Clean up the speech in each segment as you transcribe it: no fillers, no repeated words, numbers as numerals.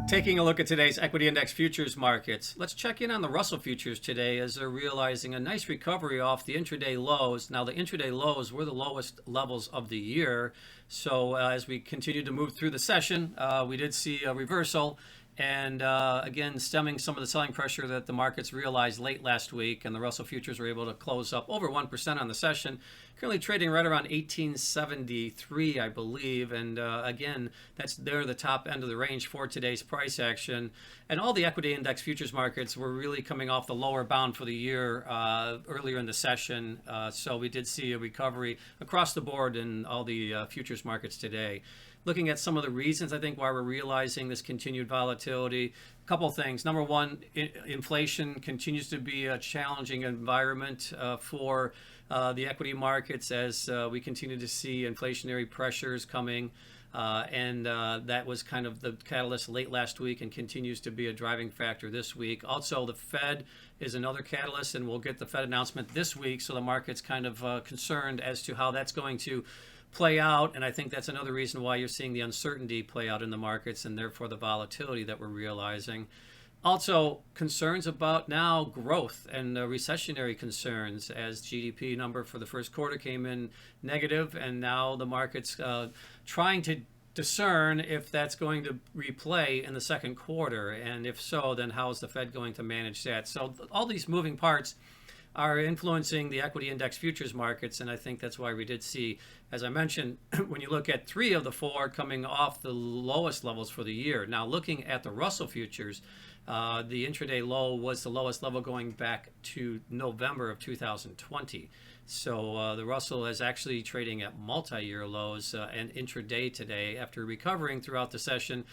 Taking a look at today's equity index futures markets, let's check in on the Russell futures today as they're realizing a nice recovery off the intraday lows. Now, the intraday lows were the lowest levels of the year. So as we continue to move through the session, we did see a reversal. And again, stemming some of the selling pressure that the markets realized late last week, and the Russell futures were able to close up over 1% on the session, currently trading right around 1873, I believe. And again, that's the top end of the range for today's price action. And all the equity index futures markets were really coming off the lower bound for the year earlier in the session. So we did see a recovery across the board in all the futures markets today. Looking at some of the reasons, I think, why we're realizing this continued volatility, a couple of things. Number one, inflation continues to be a challenging environment for the equity markets as we continue to see inflationary pressures coming. And that was kind of the catalyst late last week and continues to be a driving factor this week. Also, the Fed is another catalyst, and we'll get the Fed announcement this week, so the market's kind of concerned as to how that's going to play out, and I think that's another reason why you're seeing the uncertainty play out in the markets and therefore the volatility that we're realizing. Also, concerns about now growth and recessionary concerns as GDP number for the first quarter came in negative, and now the market's trying to discern if that's going to replay in the second quarter, and if so, then how is the Fed going to manage that? So all these moving parts are influencing the equity index futures markets, and I think that's why we did see, as I mentioned, when you look at 3 of the 4 coming off the lowest levels for the year. Now, looking at the Russell futures, the intraday low was the lowest level going back to November of 2020. So the Russell is actually trading at multi-year lows and intraday today after recovering throughout the session,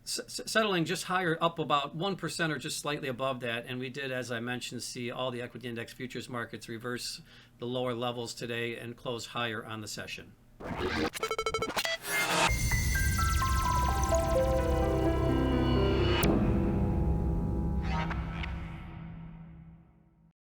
settling just higher, up about 1% or just slightly above that. And we did, as I mentioned, see all the equity index futures markets reverse the lower levels today and close higher on the session.